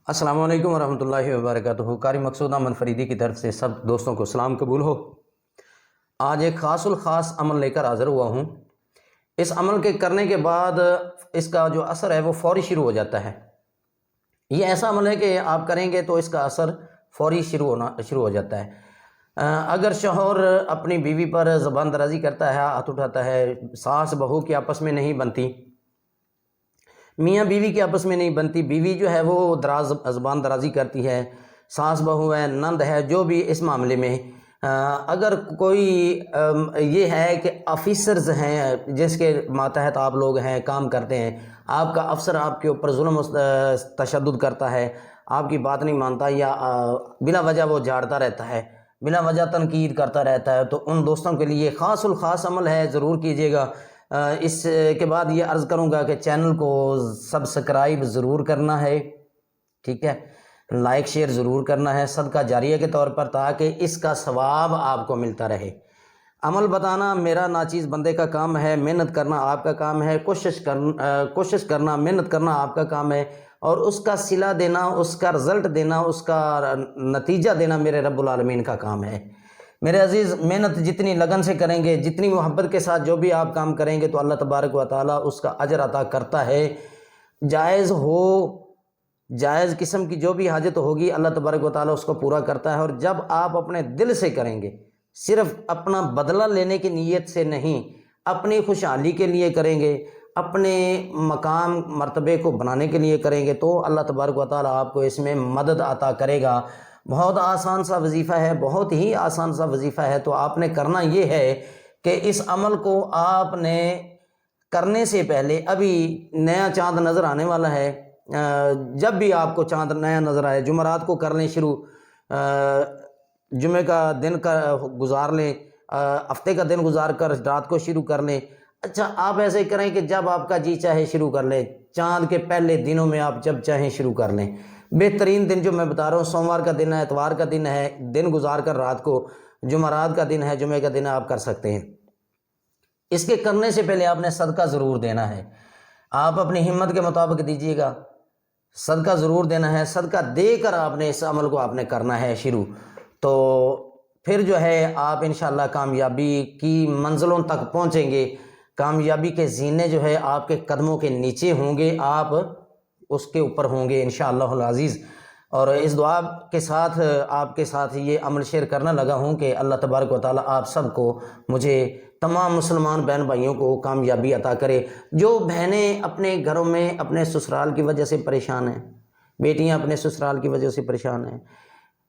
السلام علیکم ورحمۃ اللہ وبرکاتہ۔ قاری مقصود احمد فریدی کی طرف سے سب دوستوں کو سلام قبول ہو۔ آج ایک خاص الخاص عمل لے کر حاضر ہوا ہوں۔ اس عمل کے کرنے کے بعد اس کا جو اثر ہے وہ فوری شروع ہو جاتا ہے۔ یہ ایسا عمل ہے کہ آپ کریں گے تو اس کا اثر فوری شروع ہو جاتا ہے۔ اگر شوہر اپنی بیوی پر زبان درازی کرتا ہے، ہاتھ اٹھاتا ہے، ساس بہو کی آپس میں نہیں بنتی، میاں بیوی کی آپس میں نہیں بنتی، بیوی جو ہے وہ زبان درازی کرتی ہے، ساس بہو ہے، نند ہے، جو بھی اس معاملے میں اگر کوئی یہ ہے کہ آفیسرز ہیں جس کے ماتحت آپ لوگ ہیں، کام کرتے ہیں، آپ کا افسر آپ کے اوپر ظلم و تشدد کرتا ہے، آپ کی بات نہیں مانتا، یا بلا وجہ وہ جھاڑتا رہتا ہے، بلا وجہ تنقید کرتا رہتا ہے، تو ان دوستوں کے لیے خاص الخاص عمل ہے، ضرور کیجیے گا۔ اس کے بعد یہ عرض کروں گا کہ چینل کو سبسکرائب ضرور کرنا ہے، ٹھیک ہے، لائک شیئر ضرور کرنا ہے صدقہ جاریہ کے طور پر، تاکہ اس کا ثواب آپ کو ملتا رہے۔ عمل بتانا میرا ناچیز بندے کا کام ہے، محنت کرنا آپ کا کام ہے، کوشش کرنا محنت کرنا آپ کا کام ہے، اور اس کا صلہ دینا، اس کا رزلٹ دینا، اس کا نتیجہ دینا میرے رب العالمین کا کام ہے۔ میرے عزیز، محنت جتنی لگن سے کریں گے، جتنی محبت کے ساتھ جو بھی آپ کام کریں گے، تو اللہ تبارک و تعالیٰ اس کا اجر عطا کرتا ہے۔ جائز قسم کی جو بھی حاجت ہوگی، اللہ تبارک و تعالیٰ اس کو پورا کرتا ہے۔ اور جب آپ اپنے دل سے کریں گے، صرف اپنا بدلہ لینے کی نیت سے نہیں، اپنی خوشحالی کے لیے کریں گے، اپنے مقام مرتبے کو بنانے کے لیے کریں گے، تو اللہ تبارک و تعالیٰ آپ کو اس میں مدد عطا کرے گا۔ بہت آسان سا وظیفہ ہے، بہت ہی آسان سا وظیفہ ہے۔ تو آپ نے کرنا یہ ہے کہ اس عمل کو آپ نے کرنے سے پہلے، ابھی نیا چاند نظر آنے والا ہے، جب بھی آپ کو چاند نیا نظر آئے، جمعرات کو کر لیں شروع، جمعہ کا دن گزار لیں، ہفتے کا دن گزار کر رات کو شروع کر لیں۔ اچھا، آپ ایسے کریں کہ جب آپ کا جی چاہے شروع کر لیں، چاند کے پہلے دنوں میں آپ جب چاہیں شروع کر لیں۔ بہترین دن جو میں بتا رہا ہوں، سوموار کا دن ہے، اتوار کا دن ہے، دن گزار کر رات کو، جمعرات کا دن ہے، جمعہ کا دن ہے، آپ کر سکتے ہیں۔ اس کے کرنے سے پہلے آپ نے صدقہ ضرور دینا ہے۔ آپ اپنی ہمت کے مطابق دیجیے گا، صدقہ ضرور دینا ہے۔ صدقہ دے کر آپ نے اس عمل کو آپ نے کرنا ہے شروع، تو پھر جو ہے آپ انشاءاللہ کامیابی کی منزلوں تک پہنچیں گے۔ کامیابی کے زینے جو ہے آپ کے قدموں کے نیچے ہوں گے، آپ اس کے اوپر ہوں گے انشاءاللہ العزیز۔ اور اس دعا کے ساتھ آپ کے ساتھ یہ عمل شیئر کرنا لگا ہوں کہ اللہ تبارک و تعالیٰ آپ سب کو، مجھے، تمام مسلمان بہن بھائیوں کو کامیابی عطا کرے۔ جو بہنیں اپنے گھروں میں اپنے سسرال کی وجہ سے پریشان ہیں، بیٹیاں اپنے سسرال کی وجہ سے پریشان ہیں،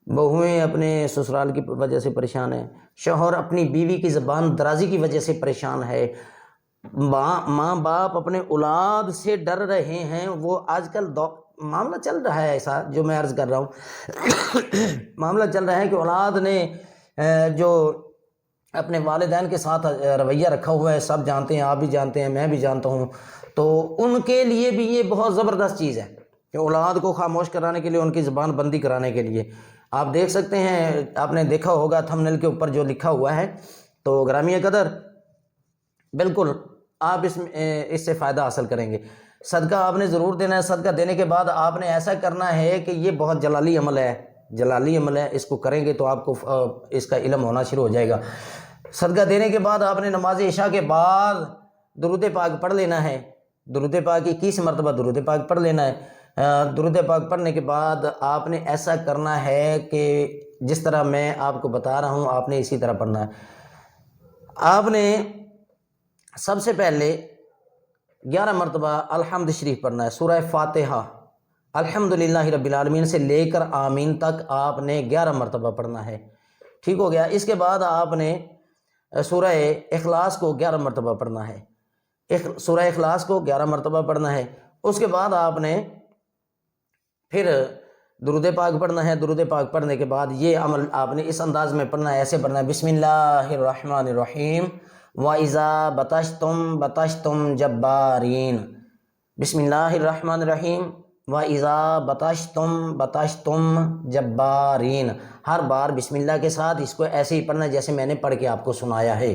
بہویں اپنے سسرال کی وجہ سے پریشان ہیں، شوہر اپنی بیوی کی زبان درازی کی وجہ سے پریشان ہے، ماں باپ اپنے اولاد سے ڈر رہے ہیں، وہ آج کل معاملہ چل رہا ہے ایسا جو میں عرض کر رہا ہوں معاملہ چل رہا ہے کہ اولاد نے جو اپنے والدین کے ساتھ رویہ رکھا ہوا ہے، سب جانتے ہیں، آپ بھی جانتے ہیں، میں بھی جانتا ہوں، تو ان کے لیے بھی یہ بہت زبردست چیز ہے کہ اولاد کو خاموش کرانے کے لیے، ان کی زبان بندی کرانے کے لیے۔ آپ دیکھ سکتے ہیں، آپ نے دیکھا ہوگا تھمبنیل کے اوپر جو لکھا ہوا ہے، تو گرامی قدر بالکل آپ اس سے فائدہ حاصل کریں گے۔ صدقہ آپ نے ضرور دینا ہے۔ صدقہ دینے کے بعد آپ نے ایسا کرنا ہے کہ یہ بہت جلالی عمل ہے، جلالی عمل ہے، اس کو کریں گے تو آپ کو اس کا علم ہونا شروع ہو جائے گا۔ صدقہ دینے کے بعد آپ نے نماز عشاء کے بعد درود پاک پڑھ لینا ہے۔ درود پاک 21 مرتبہ درود پاک پڑھ لینا ہے۔ درود پاک پڑھنے کے بعد آپ نے ایسا کرنا ہے کہ جس طرح میں آپ کو بتا رہا ہوں، آپ نے اسی طرح پڑھنا ہے۔ آپ نے سب سے پہلے 11 مرتبہ الحمد شریف پڑھنا ہے، سورہ فاتحہ الحمدللہ رب العالمین سے لے کر آمین تک آپ نے 11 مرتبہ پڑھنا ہے، ٹھیک ہو گیا۔ اس کے بعد آپ نے سورہ اخلاص کو 11 مرتبہ پڑھنا ہے، سورہ اخلاص کو 11 مرتبہ پڑھنا ہے۔ اس کے بعد آپ نے پھر درود پاک پڑھنا ہے۔ درود پاک پڑھنے کے بعد یہ عمل آپ نے اس انداز میں پڑھنا ہے، ایسے پڑھنا ہے، بسم اللہ الرحمن الرحیم وَإِذَا بَطَشْتُمْ بَطَشْتُمْ جَبَّارِينَ۔ بسم اللہ الرحمن الرحیم وَإِذَا بَطَشْتُمْ بَطَشْتُمْ جَبَّارِينَ۔ ہر بار بسم اللہ کے ساتھ اس کو ایسے ہی پڑھنا ہے جیسے میں نے پڑھ کے آپ کو سنایا ہے۔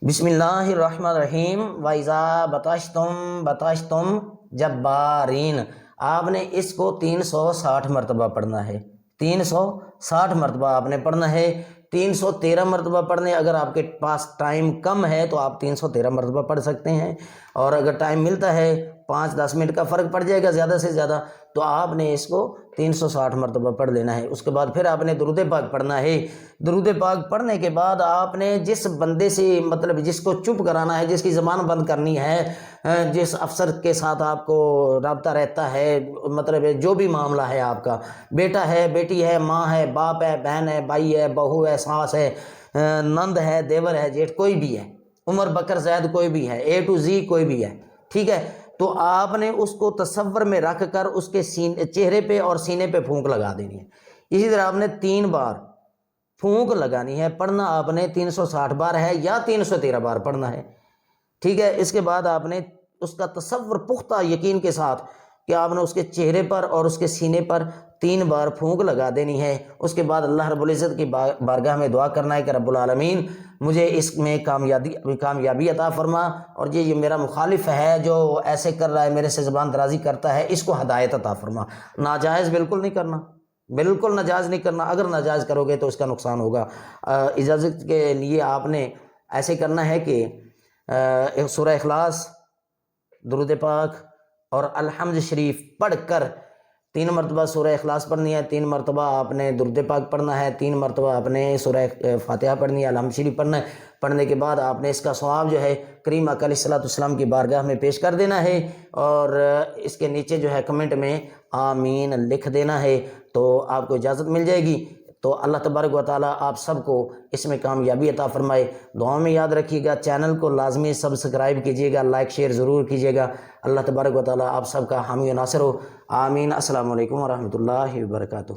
بسم اللہ الرحمن الرحیم وَإِذَا بَطَشْتُمْ بَطَشْتُمْ جَبَّارِينَ۔ آپ نے اس کو 360 مرتبہ پڑھنا ہے، 360 مرتبہ آپ نے پڑھنا ہے۔ 313 مرتبہ پڑھنے، اگر آپ کے پاس ٹائم کم ہے تو آپ 313 مرتبہ پڑھ سکتے ہیں، اور اگر ٹائم ملتا ہے 5-10 منٹ کا فرق پڑ جائے گا زیادہ سے زیادہ، تو آپ نے اس کو 360 مرتبہ پڑھ لینا ہے۔ اس کے بعد پھر آپ نے درود پاک پڑھنا ہے۔ درود پاک پڑھنے کے بعد آپ نے جس بندے سے مطلب جس کو چپ کرانا ہے، جس کی زبان بند کرنی ہے، جس افسر کے ساتھ آپ کو رابطہ رہتا ہے، مطلب جو بھی معاملہ ہے آپ کا، بیٹا ہے، بیٹی ہے، ماں ہے، باپ ہے، بہن ہے، بھائی ہے، بہو ہے، ساس ہے، نند ہے، دیور ہے، جیٹھ، کوئی بھی ہے، عمر بکر زید کوئی بھی ہے، A to Z کوئی بھی ہے، ٹھیک ہے، تو آپ نے اس کو تصور میں رکھ کر اس کے چہرے پہ اور سینے پہ پھونک لگا دینی ہے۔ اسی طرح آپ نے 3 بار پھونک لگانی ہے۔ پڑھنا آپ نے 360 بار ہے یا 313 بار پڑھنا ہے، ٹھیک ہے۔ اس کے بعد آپ نے اس کا تصور پختہ یقین کے ساتھ کہ آپ نے اس کے چہرے پر اور اس کے سینے پر 3 بار پھونک لگا دینی ہے۔ اس کے بعد اللہ رب العزت کی بارگاہ میں دعا کرنا ہے کہ رب العالمین مجھے اس میں کامیابی عطا فرما، اور یہ میرا مخالف ہے جو ایسے کر رہا ہے، میرے سے زبان درازی کرتا ہے، اس کو ہدایت عطا فرما۔ ناجائز بالکل نہیں کرنا، بالکل ناجائز نہیں کرنا، اگر ناجائز کرو گے تو اس کا نقصان ہوگا۔ اجازت کے لیے آپ نے ایسے کرنا ہے کہ سورہ اخلاص، درود پاک اور الحمد شریف پڑھ کر 3 مرتبہ سورہ اخلاص پڑھنی ہے، 3 مرتبہ آپ نے درود پاک پڑھنا ہے، 3 مرتبہ آپ نے سورہ فاتحہ پڑھنی ہے، الحمد شریف پڑھنا ہے۔ پڑھنے کے بعد آپ نے اس کا ثواب جو ہے کریم آقا علیہ الصلوۃ والسلام کی بارگاہ میں پیش کر دینا ہے، اور اس کے نیچے جو ہے کمنٹ میں آمین لکھ دینا ہے، تو آپ کو اجازت مل جائے گی۔ تو اللہ تبارک و تعالیٰ آپ سب کو اس میں کامیابی عطا فرمائے۔ دعاؤں میں یاد رکھیے گا، چینل کو لازمی سبسکرائب کیجیے گا، لائک شیئر ضرور کیجیے گا۔ اللہ تبارک و تعالیٰ آپ سب کا حامی و ناصر ہو، آمین۔ السلام علیکم ورحمۃ اللہ وبرکاتہ۔